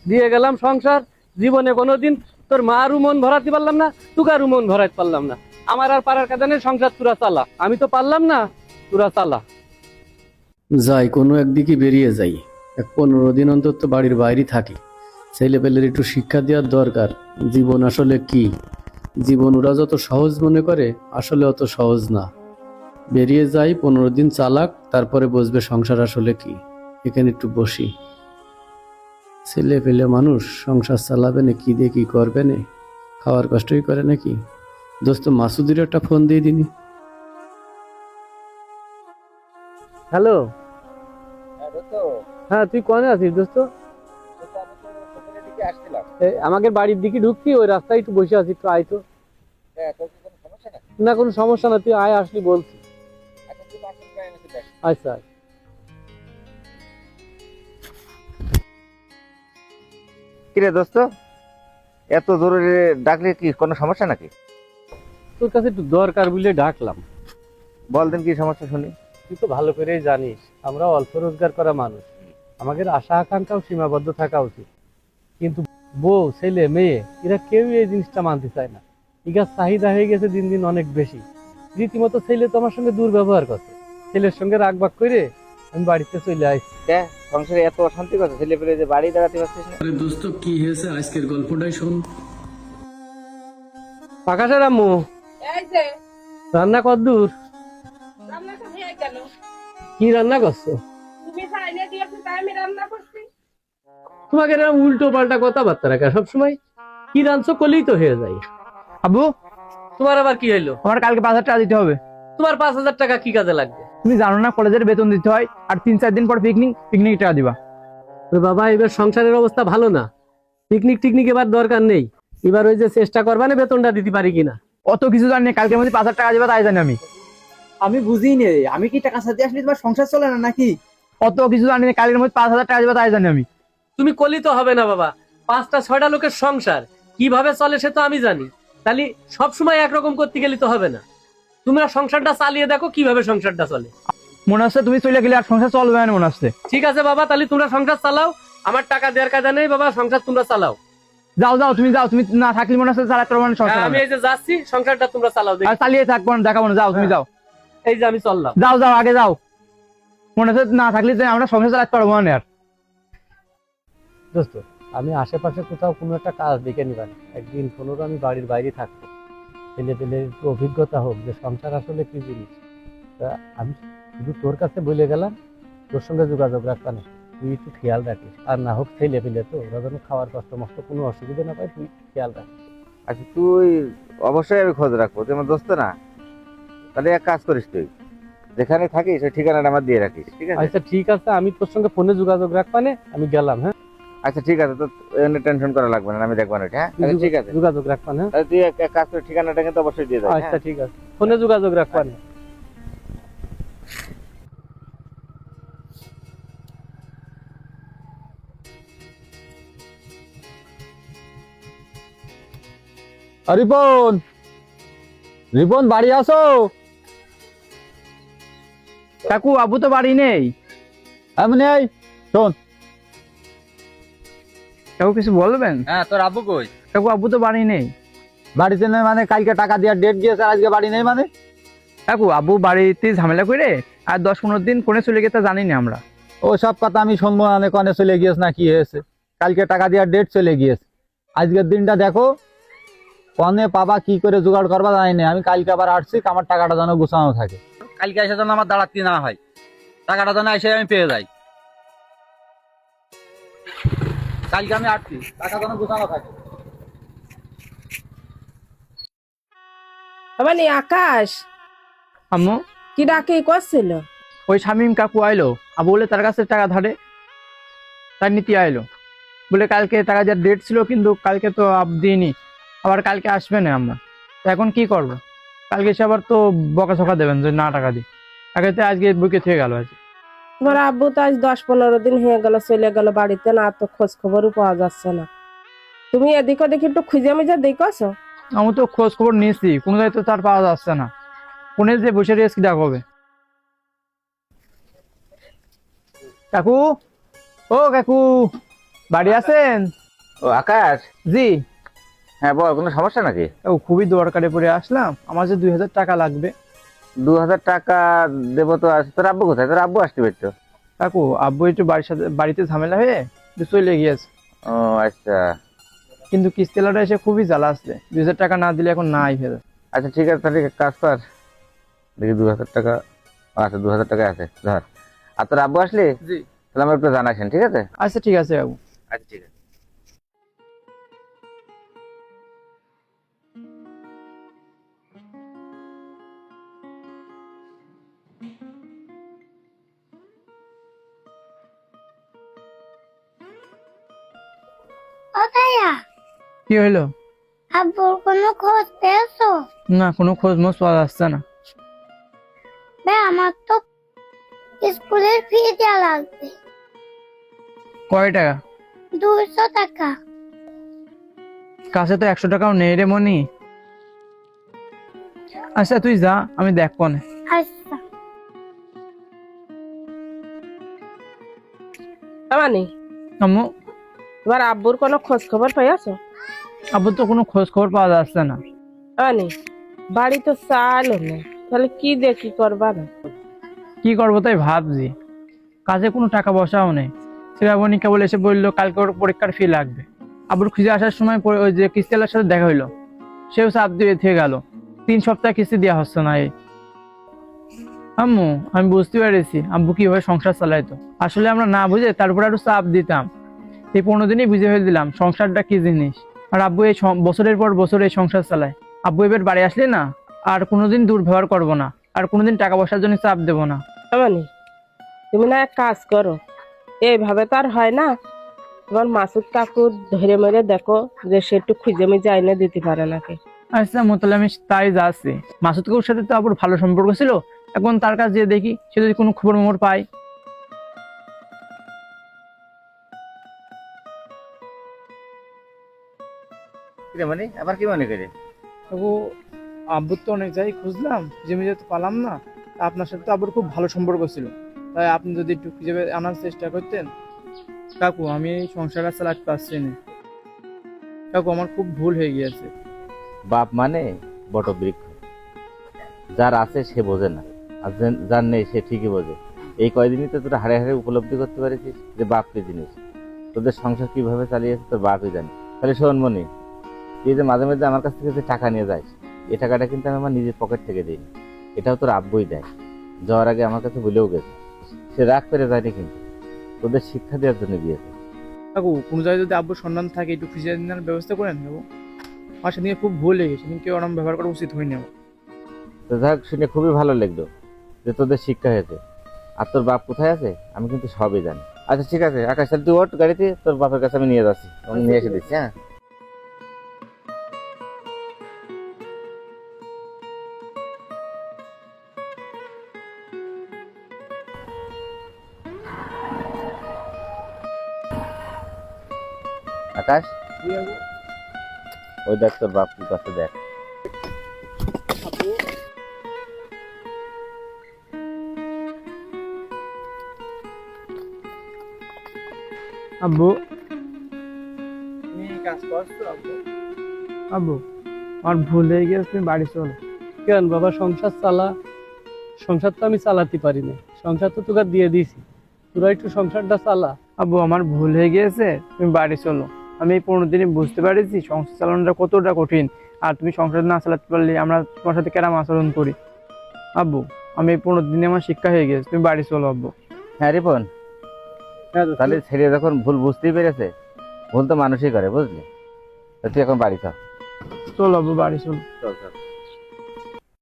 দিয়ে গেলাম সংসার। জীবনে কোনোদিন তোর মারও মন ভরাতে পারলাম না, তুকারও মন ভরাতে পারলাম না। আমার আর পাড়ার কাদানে সংসার তুরা চালা, আমি তো পারলাম না, তুরা চালা। যাই কোনো একদিকে বেরিয়ে যাই, 15 দিন অন্তত বাড়ির বাইরে থাকি। ছেলেপেলের একটু শিক্ষা দেওয়ার দরকার, জীবন আসলে কি। জীবন ওরা যত সহজ মনে করে, আসলে অত সহজ না। বেরিয়ে যাই, 15 দিন চালাক, তারপরে বুঝবে সংসার আসলে কি। এখানে একটু বসি। ছেলে পেলে মানুষ সংসার চালাবে না, কি দিয়ে কি করবে না, খাওয়ার কষ্টই করে নাকি। দোস্ত মাসুদের একটা ফোন দিয়ে দিনি। হ্যালো। হ্যাঁ, তুই কোনে আছিস দোস্ত? আমাকে বাড়ির দিকে ঢুকছি, ওই রাস্তায় একটু বসে আছি, একটু আয় তো। না কোনো সমস্যা না, তুই আয়, আসলি বলছি। আচ্ছা। কিরে দোস্ত, এত জরুরি ডাকলে কি কোনো সমস্যা নাকি? তোর কাছে একটু দরকার বুঝলে ডাকলাম। বল দিন কি সমস্যা শুনি। তুই তো ভালো করেই জানিস আমরা অল্প রোজগার করা মানুষ, আমাদের আশা আকাঙ্ক্ষাও সীমাবদ্ধ থাকা উচিত। কিন্তু বউ ছেলে মেয়ে এরা কেউই এই জিনিসটা মানতে চায় না। ইগার চাহিদা হয়ে গেছে দিন দিন অনেক বেশি। রীতিমতো ছেলে তো আমার সঙ্গে দুর্ব্যবহার করছে। ছেলের সঙ্গে রাগ বাগ করে আমি বাড়িতে চলে আসছি। সংসারে এত অশান্তি করছে, ছেলে পেলে যে বাড়ি দাঁড়াতে পারছিস না। আরে দোস্ত কি হয়েছে আজকের গল্পটাই শোন। আকাশের আম্মু, এই যে রান্না কদ্দূর? রান্নাটা হয়ে গেল। কি রান্না করছো? তুমি চাইলে দিয়েছো তাই আমি রান্না করছি। তোমাকে এরকম উল্টো পাল্টা কথাবার্তা রাখা সবসময়। কি রাঁধছো কলেই তো হয়ে যায়। আব্বু, তোমার আবার কি হইলো? আমার কালকে 5,000 টাকা দিতে হবে। তোমার 5,000 টাকা কি কাজে লাগবে? তুমি জানো না কলেজের বেতন দিতে হয়, আর 3-4 দিন পর পিকনিক টাকা দিবা। ওই বাবা, এবার সংসারের অবস্থা ভালো না, পিকনিক টিকনিক এবার দরকার নেই। এবার ওই যে চেষ্টা করবা না বেতনটা দিতে পারি কিনা। অত কিছু জানি না, কালকের মধ্যে 5,000 টাকা দিবা তাই জানি আমি। আমি বুঝিনি, আমি কি টাকা সাথে আসলে তোমার সংসার চলে না নাকি? অত কিছু জানি না, কালকের মধ্যে 5,000 টাকা দিবা তাই জানি আমি। তুমি কলি তো হবে না বাবা, 5টা 6টা লোকের সংসার কিভাবে চলে সে তো আমি জানি। তাহলে সবসময় একরকম করতে গেলে তো হবে না। তোমরা সংসারটা চালিয়ে দেখো কিভাবে সংসারটা চলে। মনে হচ্ছে তুমি চলে গেলে আর সংসার চলবে না মনে হচ্ছে। ঠিক আছে বাবা, তাহলে তোমরা সংসার চালাও, আমার টাকা দেওয়ার কাজা নেই বাবা, সংসার তোমরা চালাও। যাও যাও, তুমি যাও, তুমি না থাকলে মনে হচ্ছে চালাতে পারবে না সংসার। হ্যাঁ, আমি এই যে যাচ্ছি, সংসারটা তোমরা চালাও দেখি। আর চালিয়ে থাকবো না, দেখাবো না, যাও তুমি যাও। এই যে আমি চললাম। যাও যাও, আগে যাও। মনে হচ্ছে না থাকলে যে আমরা সংসার চালাতে পারবো না আর। দোস্ত, আমি আশেপাশে কোথাও কোনো একটা কাজ দেখে নিবান, একদিন 15 আমি বাড়ির বাইরে থাকবো। ছেলে পেলে একটু অভিজ্ঞতা হোক যে সংসার আসলে কি জিনিস। তা আমি শুধু তোর কাছে বলে গেলাম, তোর সঙ্গে যোগাযোগ রাখবা না, তুই একটু খেয়াল রাখিস। আর না হোক ছেলে পেলে তো ওরা যেন খাওয়ার কষ্ট মষ্ট কোনো অসুবিধা না পায়, তুই একটু খেয়াল রাখিস। আচ্ছা তুই অবশ্যই আমি খোঁজ রাখবো, তুই আমার দোস্ত না। তাহলে এক কাজ করিস, তুই যেখানে থাকিস ওই ঠিকানাটা আমার দিয়ে রাখিস, ঠিক আছে? আচ্ছা ঠিক আছে, আমি তোর সঙ্গে ফোনে যোগাযোগ রাখবা না, আমি গেলাম। হ্যাঁ আচ্ছা ঠিক আছে, তো এনে টেনশন করা লাগবে না, আমি দেখবো না। হ্যাঁ তাহলে ঠিক আছে, যোগাযোগ রাখবা না। তাহলে তুই এক কাজ করে ঠিকানাটা কিন্তু অবশ্যই দিয়ে দেয়। আচ্ছা ঠিক আছে, ফোনে যোগাযোগ রাখবা না। রিপন, রিপন বাড়ি আসো। কাকু, আব্বু তো বাড়ি নেই। এমনি এই শোন, কাকু কিছু বলবেন? হ্যাঁ, তোর আব্বু কই? কাকু, আব্বু তো বাড়ি নেই। বাড়িতে নেই মানে? কালকে টাকা দেওয়ার ডেট দিয়েছে, আজকে বাড়ি নেই মানে? কাকু, আব্বু বাড়িতে ঝামেলা করে আর 10-15 দিন কোনে চলে গেছে জানি না আমরা। ও সব কথা আমি শুনবো না, কনে চলে গিয়েছে না কি হয়েছে। কালকে টাকা দেওয়ার ডেট চলে গিয়েছে, আজকের দিনটা দেখো কনে পাবা, কি করে জোগাড় করবা জানি না। আমি কালকে আবার আসছি, আমার টাকাটা যেন গুছানো থাকে। কালকে এসে যেন আমার দাঁড়াতে না হয়, টাকাটা যেন এসে আমি পেয়ে যাই। কালকে আমি আসছি, টাকা যেন গুছানো থাকে। মানে আকাশ আম্মু, কি ডাকে করছিল? ওই শামিম কাকু আইলো, আব্বু বলে তার কাছে টাকা ধারে, তার নীতি আইলো বলে কালকে টাকা দেওয়ার ডেট ছিল, কিন্তু কালকে তো দিইনি, আবার কালকে আসবে না আমরা। তো এখন কি করব? কালকে এসে আবার তো বকাঝকা দেবেন যে না টাকা দিই। আগে তো আজকে বুকে থেকে গেল আজকে। তোমার আব্বু তো আজ 10-15 দিন হয়ে গেল চলে গেল বাড়িতে, না তো খোঁজ খবরও পাওয়া যাচ্ছে না। তুমি এদিক ওদিক একটু খুঁজে মুজে দেখছো? আমি তো খোঁজ খবর নিয়েছি, কোনো জায়গায় তো তার পাওয়া যাচ্ছে না। কোনে যে বসে রয়েছে কি দেখা হবে। কাকু, ও কাকু, বাড়ি আছেন? ও আকাশ, জি। হ্যাঁ বল, কোনো সমস্যা নাকি? ও খুবই দরকারে পড়ে আসলাম, আমার যে 2000 টাকা লাগবে। 2000 টাকা দেবো তো। আজ তোর আব্বু কোথায়? তোর আব্বু আসতে পারতো। কাকু আব্বু একটু বাড়িতে ঝামেলা হয়ে একটু চলে গিয়েছে, ও আচ্ছা কিন্তু কিস্তিওয়ালাটা এসে খুবই জ্বালা আসছে, 2000 টাকা না দিলে এখন নাই ফেরত। আচ্ছা, ঠিক আছে, তাহলে এক কাজ কর, দেখি 2000 টাকা। আচ্ছা, 2000 টাকা আছে, ধর। আর তোর আব্বু আসলে জি। তাহলে আমার একটু জানাসেন, ঠিক আছে? আচ্ছা ঠিক আছে কাকু। আচ্ছা, ঠিক আছে। ও ভাইয়া, কি হইলো? আব্বুর কোনো খোঁজ পেয়েছো? না, কোনো খোঁজ মোজ পাওয়া যাচ্ছে না। ভাই আমার তো স্কুলের ফি দেওয়া লাগবে, কয় টাকা? 200 টাকা। কাছে তো 100 টাকাও নেই রে মনি। আচ্ছা তুই যা, আমি দেখবো না। আচ্ছা। মানে আম্মু, তোমার আব্বুর কোনো খোঁজ খবর পাইয়াছো? আব্বুর তো কোনো খোঁজ খবর পাওয়া যাচ্ছে না। মানে বাড়ি তো চাইলো না, তাহলে কি দিয়ে কি করবা না? কি করবো তাই ভাবছি, কাজে কোনো টাকা পয়সাও নেই। শ্রাবণী কেবল এসে বললো কালকে ওর পরীক্ষার ফি লাগবে। আব্বুর খুঁজে আসার সময় ওই যে কিস্তিওয়ালার সাথে দেখা হইলো, সেও চাপ দিয়ে থেকে গেল। 3 সপ্তাহ কিস্তি দেওয়া হচ্ছে না। আম্মু, আমি বুঝতে পেরেছি আব্বু কিভাবে সংসার চালাইতো। আসলে আমরা না বুঝে তারপর আরো চাপ দিতাম। এই 15 দিনই বুঝে ফেলে দিলাম সংসারটা কি জিনিস। আর আব্বু এই বছরের পর বছর এই সংসার চালায়। আব্বু এবার বাড়ি আসলে না আর কোনোদিন দুর্ব্যবহার করবো না, আর কোনোদিন টাকা পয়সার জন্য চাপ দেবো না। মানে তুমি না এক কাজ করো, এইভাবে তো আর হয় না। তোমার মাসুদ কাকু ধরে মেরে দেখো যে সে একটু খুঁজে মিজে আইনে দিতে পারে নাকি। আচ্ছা তাহলে আমি তাই যাচ্ছি। মাসুদ কাকুর সাথে তো আবার ভালো সম্পর্ক ছিল, এখন তার কাছে যেয়ে দেখি সে যদি কোনো খবর মোবর পায়। কিরে মানে আবার কি মনে করে? কাকু আব্বুর তো অনেক জায়গায় খুঁজলাম, জমি যেতে পারলাম না। তা আপনার সাথে তো আব্বুর খুব ভালো সম্পর্ক ছিল, তাই আপনি যদি একটু খুঁজে আনার চেষ্টা করতেন। কাকু আমি এই সংসার আর চালাতে পারছি না। কাকু আমার খুব ভুল হয়ে গিয়েছে। বাপ মানে বটবৃক্ষ, যার আছে সে বোঝে না, আর যার নেই সে ঠিকই বোঝে। এই কয়দিনই তো তোরা হাড়ে হাড়ে উপলব্ধি করতে পারছিস যে বাপ কি জিনিস। তোদের সংসার কিভাবে চালিয়েছে তোর বাপই জানে। তাহলে শোন মনি, তুই যে মাঝে মাঝে আমার কাছ থেকে যে টাকা নিয়ে যাস, এই টাকাটা কিন্তু আমি আমার নিজের পকেট থেকে দিই, এটাও তোর আব্বুই দেয়। যাওয়ার আগে আমার কাছে বলেও গেছে, সে রাগ করে যায়নি, কিন্তু তোদের শিক্ষা দেওয়ার জন্য গিয়েছে। কাকু কোনো জায়গায় যদি আব্বুর সন্ধান থাকে একটু খুঁজে নেওয়ার ব্যবস্থা করেন কাকু। আমার সেদিকে খুব ভুল হয়ে গেছে, সেদিনকে ওরম ব্যবহার করা উচিত হয়নি আমার। তো যাক, শুনে খুবই ভালো লাগলো যে তোদের শিক্ষা হয়েছে। আর তোর বাপ কোথায় আছে আমি কিন্তু সবই জানি। আচ্ছা ঠিক আছে আকাশ, তাহলে তুই ওঠ গাড়িতে, তোর বাপের কাছে আমি নিয়ে যাচ্ছি, আমি নিয়ে এসে দিচ্ছি। হ্যাঁ আকাশ, ওই দেখ তোর বাপ কি করতে, দেখ। আব্বু তুমি কাজ করছো? আব্বু আব্বু আমার ভুল হয়ে গেছে, তুমি বাড়ি চলো। কেন বাবা, সংসার চালা। সংসার তো আমি চালাতে পারি না, সংসার তো তোকে দিয়ে দিয়েছি, তোরা একটু সংসারটা চালা। আব্বু আমার ভুল হয়ে গিয়েছে, তুমি বাড়ি চলো। আমি এই 15 দিনে বুঝতে পারছি সংসার চালানোটা কতটা কঠিন, আর তুমি সংসার না চালাতে পারলে আমরা তোমার সাথে কেরাম আচরণ করি। আব্বু আমি এই 15 দিনে আমার শিক্ষা হয়ে গেছে, তুমি বাড়ি চলো আব্বু। হ্যাঁ রিপন, তাহলে ছেলে যখন ভুল বুঝতেই পেরেছে, ভুল তো মানুষই করে, বুঝলি? তা তুই এখন বাড়ি চল। চলো আব্বু, বাড়ি চলো। চল চল।